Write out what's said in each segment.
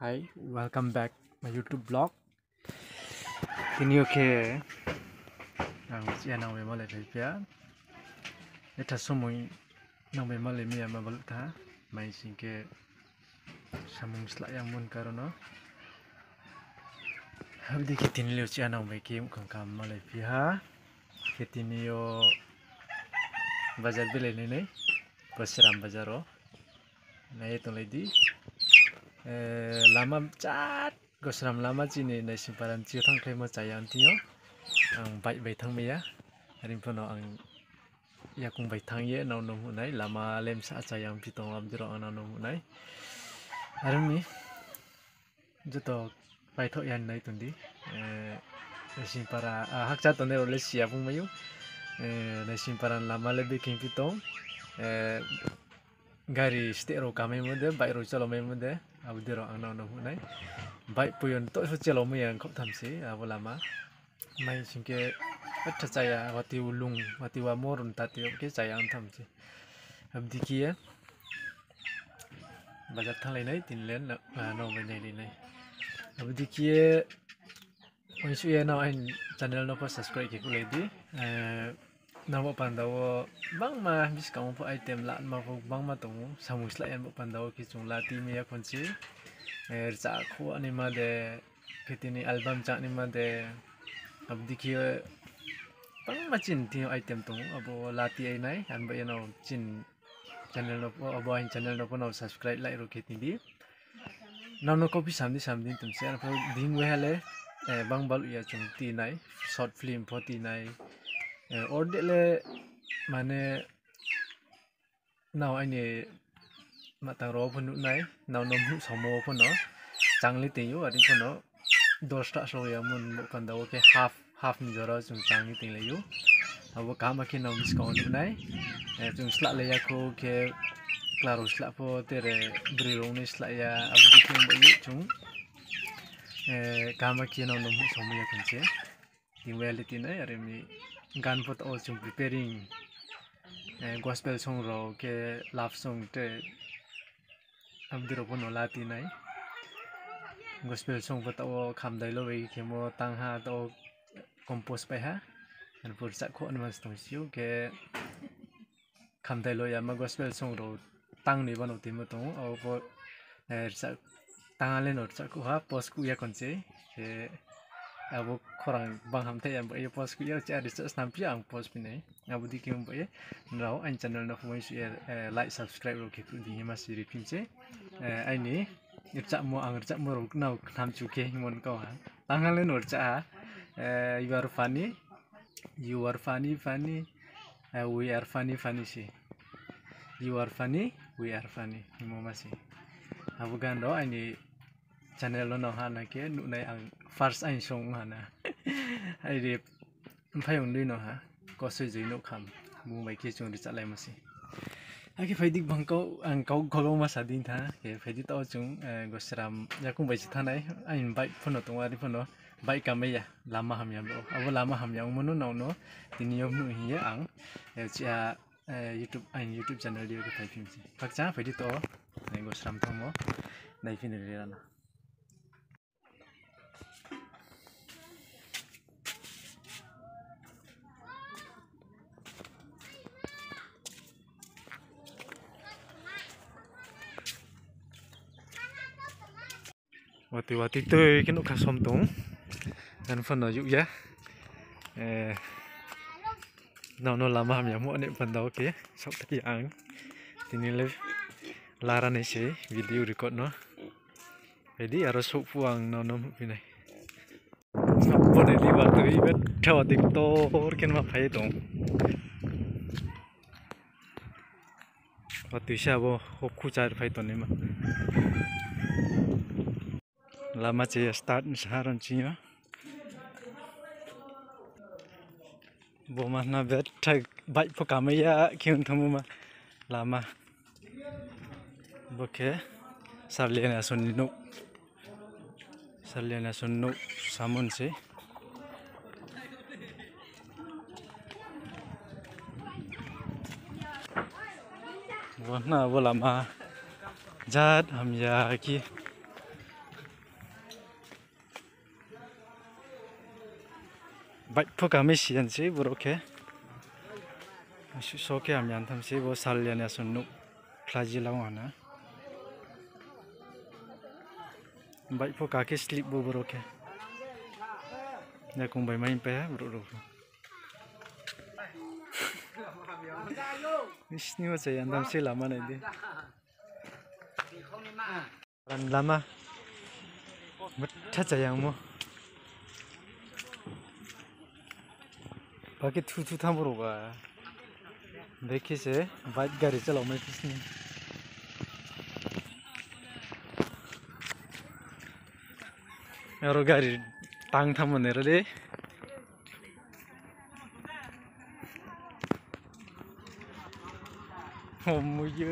Hi, welcome back my YouTube blog. Ini okay. Ang siya nang memang le pia. Ita semua nang memang le mi ama balut ha. Mai singke samung selak yang mun karono. Habdi kitini leo siya nang mai kim kang kam le pia. Kitini yo bazar bele ni. Gachiram bazaro. Na itu lagi. Lama cat Gachiram lama cini Naisingpara tang kai ma caya antiyo ang bai thang meya arim pono ang yakung bai thang ye nau nom hunai lama lem sa caya ang pitong abdiro ang nau nom hunai arimi joto bai tho yan nai tundi Naisingpara hakcha tonne ole sia pung mayu Naisingpara lama lebe king pitong gari stero kami mode bai ro chalo mai mode abdiro ang nau nom hunai bai puyon to chalo mai ang khop thamsi abo lama mai singke atta caya wati ulung wati wa morun Tate ke caya ang thamsi abdi kiye bazar thanglai nai tinlen no bai nai nai abdi kiye onsu ye no ain channel no ko subscribe ke kulai di nawo pandawo bangma biskang po item la ma po bangma tongu samusla yan po pandawo ki chung lati miya konsi cha kho ani ma de kitini album cha ni ma de abdi kiye bangma chin ti item tongu abo lati ai nai an ba yano chin channel no po abo ain channel no po no subscribe like ro kitini no copy samdi tum share po ding we hale bang balu ya chung ti nai short film po ti nai ordele mane now ani matang ro phun nai now nom hu somo phun no changli te yu ari phun no 10 so ya mun kan da okay half ni jara chung changli te le yu abo kama ke now mis ko nai chung sla le ya ko ke claro sla po tere bri ro ni sla ya abu ke mo yu chung kama ke now nom hu somo ya kunche reality nai ari mi gan put also preparing gospel song ro ke love song te abdiro pono lati nai gospel song put o kham dai lo we ke mo tang ha to compose pai ha an pur sa kho an mas tong siu ke kham dai lo ya ma gospel song ro tang ni bano ti mo to o po sa tang ale no sa ko ha post ku ya konche ke abo korang bang ham te yang bae post ku ya cha di snam pi ang post pi nei abo di kem bae rao an channel no phoi share like subscribe ro ke tu di ma siri pinche ai ni cha mo ang cha mo ro nau tham chu ke himon ko ha tangal le no cha you are funny we are funny si you are funny we are funny himo ma si abo gan ro ai ni channel no hana ke nu nai ang first ain song hana ai re phai ong no ha ko se joi no kham mu mai ke chung ri chalai masi ake phaidik bangko ang kau kholo ma sadin tha ke phaidi to chung Gachiram yakung bai chi thanai ain bai phono tongari phono bai kamaya lama hamyam lo abo lama hamyam mono no no tiniyom nu hiya ang cha YouTube channel dia ke phai phim chi phakcha phaidi to Gachiram thomo nai phin re rana wati tu kinu kasom tung dan fan no yuk ya no lama ham ya mo ne pan da okay sok taki ang tini le lara ne se video record no jadi aro sok puang no pinai bo ne di wat i bet thaw dik to ken ma phai tong wati sa bo khu char phai to ne ma lama che start saharan chinya bo mana bet thai bai pho kamaya kyun thamu ma lama boke sarlena sunno samun se bo na bo lama jat ham ya ki baik po kami sian sih buroke soke am yantam sih bo salian ya sunu klaji lawana baik po kaki slip bo buroke ya kung bay main pe bro Isni macam yantam sih lama nanti ran lama betul sayang mo pakai tutu tambur ba देखिए से बाइक गाड़ी चलाओ मैं किसने यारो गाड़ी टांग था मने रे ओ मुझे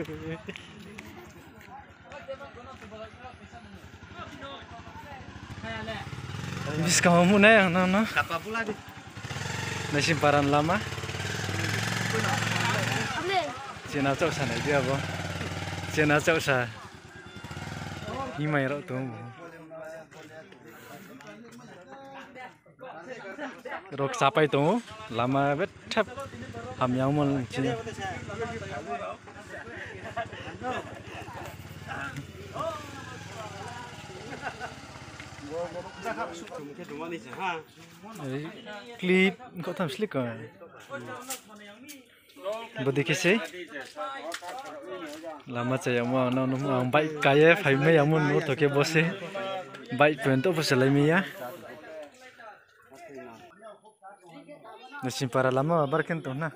bis kamu na yang nana Naisingpara Lama Cina cok sana dia bo Cina cok sa Imai rok tu rok sapai tu lama bet tap ham yang mon Cina clip kau tham slik kan Bodi sih lama saya mau nong baik kaya five me yang mau nur toke bose baik pento bose lagi ya Naisingpara Lama barken tu na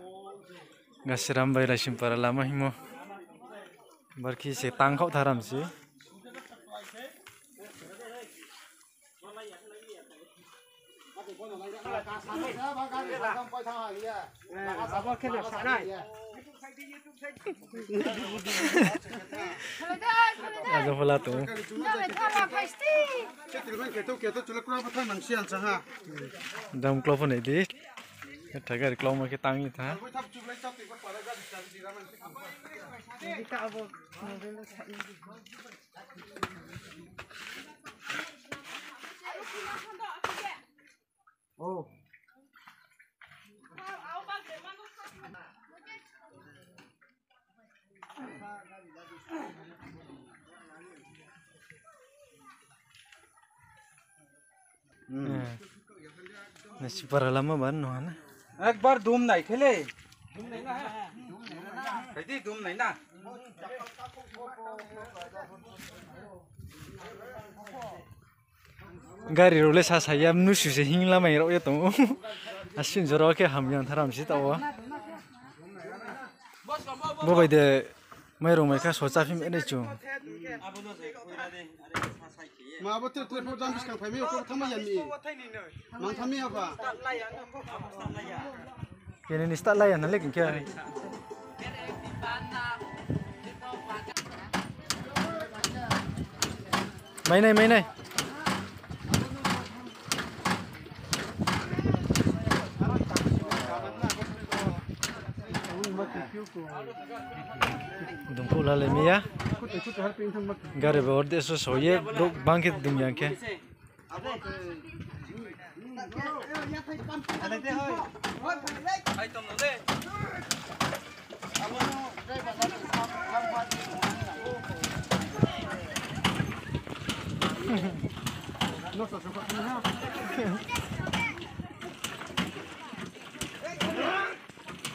Gachiram Naisingpara Lama himo barki se tangkau tharam sih Ada pula tu. Dalam kelopon ini, kita agak kelopon kita tangi ta. Oh. Naisingpara Lama ban no na एक बार धूम नहीं खेले धूम नहीं ना है कैसी धूम नहीं ना गाड़ी रोले saya nusu se hing lama iro ya tu asin joro ke ham yang tharam si tawa bo bai de mai ro mai ka socha phim ene chu Ma betul telepon jam bis kan family ko thama yami mang thami apa kene ni sta layan lekin kya mai nai Dumpu la lemia gare be orde so soye dok bangket dumyan ke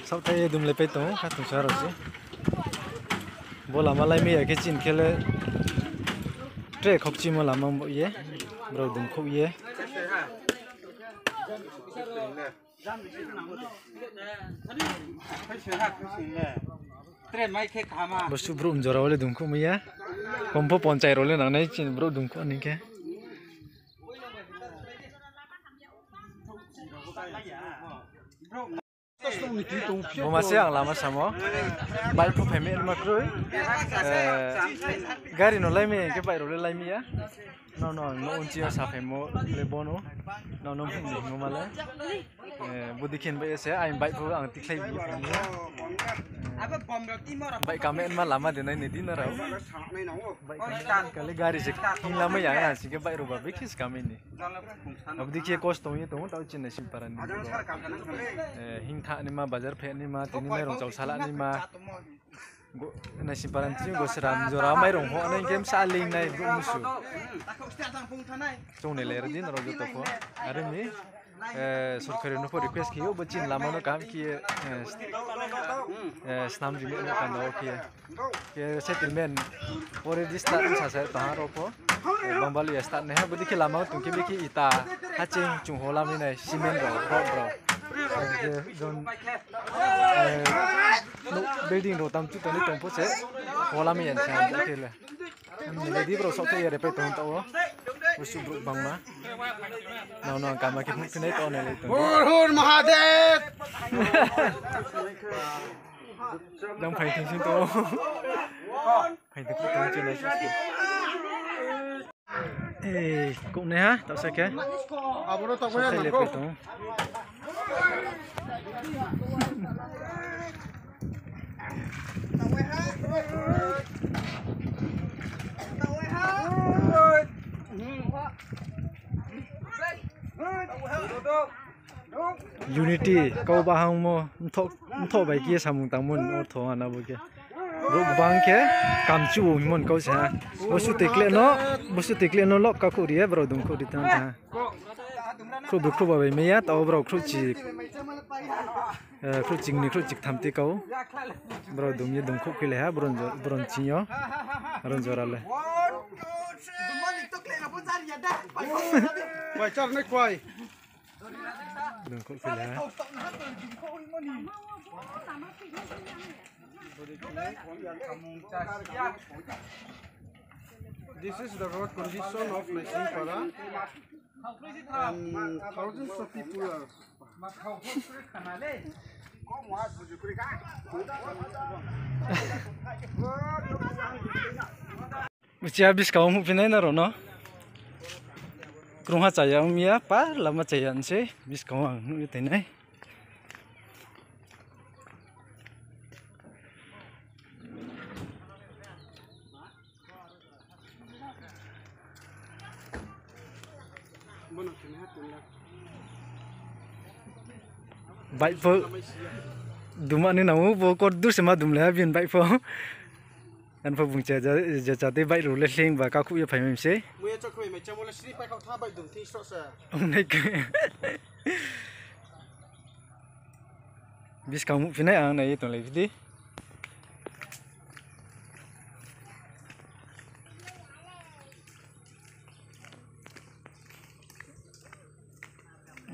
Sau tay dum lepe tu ka tu saro si bola malai mi ya ke chin khele tre khokchi ma lama mo ye bro dum khok ye bostu bro unjora ole dum khok mi ya kompo ponchai role nang nai chin bro dum khok ni ke masih yang lama sama baik pun pemir makroi gari no lai mi ke baik role lai mi ya no unci ya sa pemo lebono no pun ni ngomala budikin baik saya, aing baik pun ang tiklay bi. Baik kami mah lama denai ni din rau. Baik kali gari sih, king lama ya kan sih baik rubah bikis kami ni. Budikin kostum itu tahu cina simparan ni. Hing thak ni mah bazar phe ni mah tini mai rong jauh salah ni mah. Naisingpara ni go seram jora mai rong ho nai game saling nai musuh. Jong ni ler din rau joto ko. Are ni sorkhari no request kiyo bacin lama no kam kiye snam jimi no kan do kiye settlement ore dis ta sa sa ta ro ko bambali start ne ha budi ki lama tu ki biki ita haching chung holam ni nai cement ro road ro don building ro tam chu to ni tom po se holam yan sa ke le ni di bro sok ke re pe ton to musuh bro bang ma no kama ki mukne to ne le to Hur Mahadev đang phải thành sinh tố phải được cái trên này ê cũng này ha tao sẽ cái Abo na tawo sẽ yan lép ko. cái tố Unity kau bahang mo thok bai kia samung tamun o tho ana bo ke ruk bang ke kamchu mon kau sa bosu tekle no lok ka ku ri bro dum ku ri tan ta kru ba bai me ya taw bro kru ching ni kru chik tham ti kau bro dum ye dum ku ke le ha bron chi yo ron jora le Wai char ne kwai. dum ku ke le ha This is the road condition of Naisingpara. Thousands of people are. Mesti habis kau mu pinai na rono. Krungha chaya umia pa lama chayan se bis kau ang nu tenai. Baik po duma ni namu po kor dur sema dum le bin baik po an po bung cha ja te baik ru le leng ba ka khu ye phai mem se Muya chok khoi mai chamola sri pai kau tha bai dum thi so sa. nei ke bis kamu pinai ang nai to le di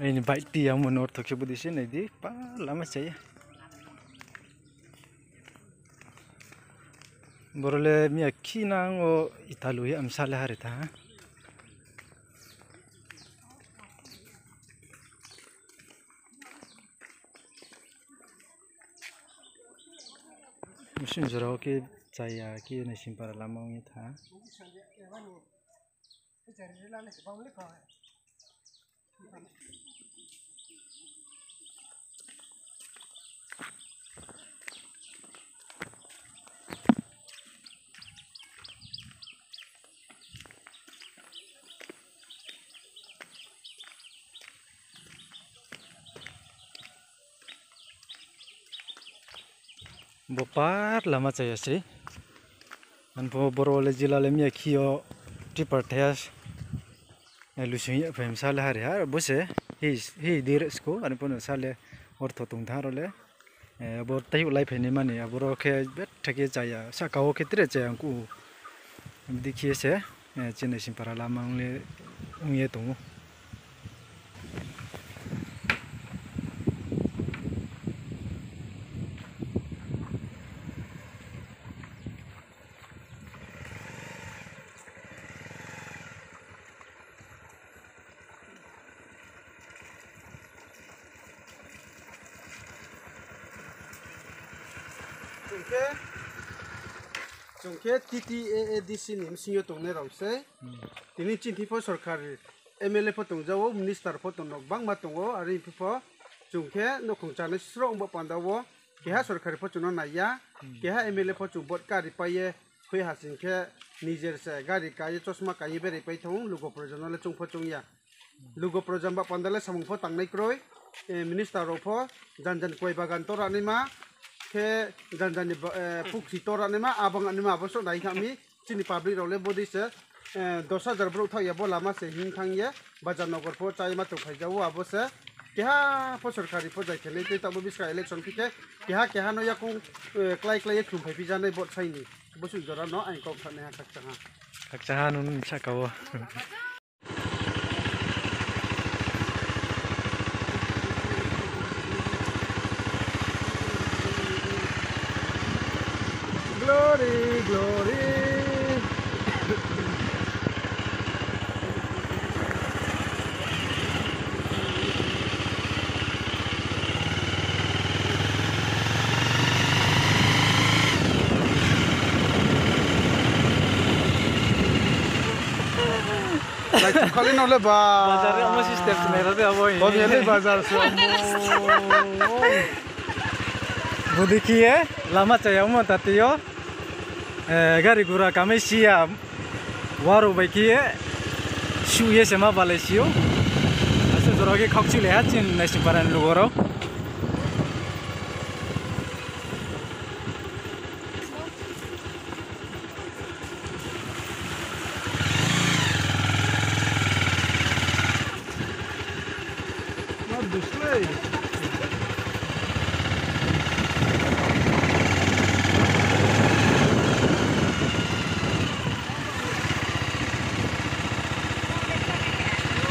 ini baik ti yang menor to ke budi sini di pa lama saya borole mi akina o italu ya amsale harita musim jero ke saya ke Naisingpara Lama ni tha Bopar lama saya sih, anpo borole jila lemia kio triper teas, lusunya pem salah hari har, bose he direct sko, anpo no salah ortho tung tharole, bor tayu life ni mani, boro ke bet thake jaya, sakao ke tre jaya angku, dikhiye se, Naisingpara Lama le unye tungu. Jongke TTAADC nim sinyo tongne rause. Tini chinti po sorkhari MLA po tongjawo minister po tonok bang ma tongo ari po jungke no khungchane srong bo pandawo keha sorkhari phochung no naya keha MLA phochung bot kari paye khoi hasingke nijer se gari kaye chosma kaye beri pai thong lugo projam le chung phochung ya lugo projam ba pandale samung pho tangnai kroi minister ro pho janjan koi bagan tora nima ke janjan pukhi tora nima abang anima abosok nai kami chini public ro le bodi se 10,000 bro thaya bo lama se hing thangye bajar nogor pho chai ma to khaijawo abose keha pho sorkhari pho jai khele te tabo biska election pike keha no yakung klai khum phai pijanai bot saini bosu jora no ai kok thane ha kakchaha nun chakawo glory glory kali no le ba bazar amo system mera de abo bo le bazar so वो देखिए लामा चाहिए हम तातियो गाड़ी घोड़ा कमे सिया वारो बाइकिए शुये से मा बाले सियो ऐसे जोरा के खक्ची ले हाथ चिन नाइसिंगपारा लुगो राउ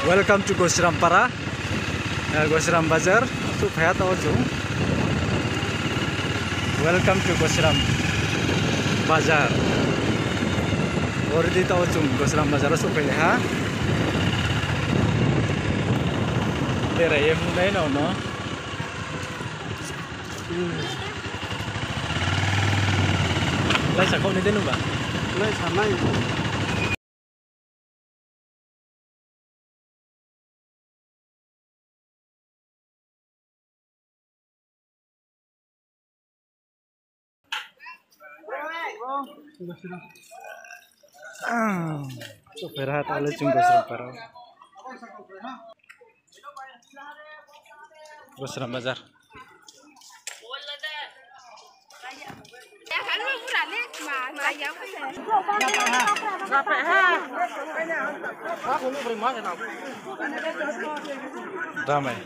Welcome to Gachiram Bazar. Supaya tahu jom. Welcome to Gachiram Bazar. Already tahu jom Gachiram Bazar supaya ha. Tera ye mulai no. Lai sakau ni denu ba? lai samai Supaya tahu le jom Gachiram Bazar. Ramai.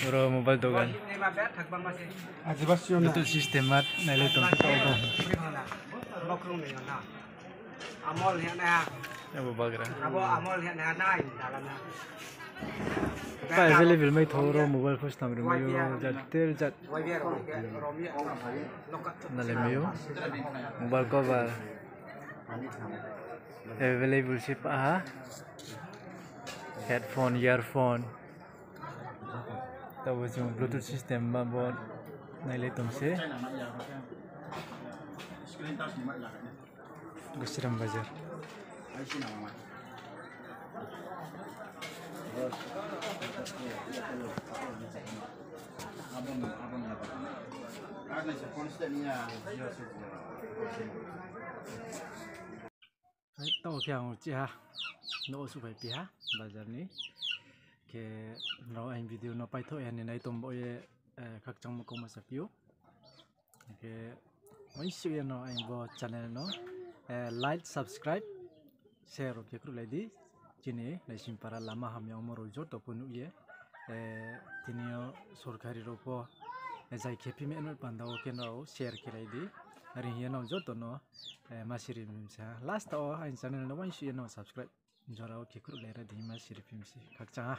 Bro mobile dogan. ajibasyon Betul sistemat nailai tong kita udah. amol hiện nay Abu bagra. amol hiện nay Apa available mai thoro mobile first time remayo jatel jat nalemayo mobile cover available sih pak headphone earphone tahu cuma bluetooth system babon nailai tong se Gachiram Bazar. Tahu yang ucia, no supaya pihak bazar ni, ke no ain video no pai thoi ani nai tombo ye kakchang mo ko masapio, ke oisu ye no ain bo channel no, like subscribe share oke kru lady, cini Naisingpara Lama hamya umur ujur topun ye, tinio sorkhari ropo, jai kepi menur pandau ke no share kirai di. Hari ini no jodoh no masih review last ain channel no one no subscribe jorao kekuru lera di masih review kakchang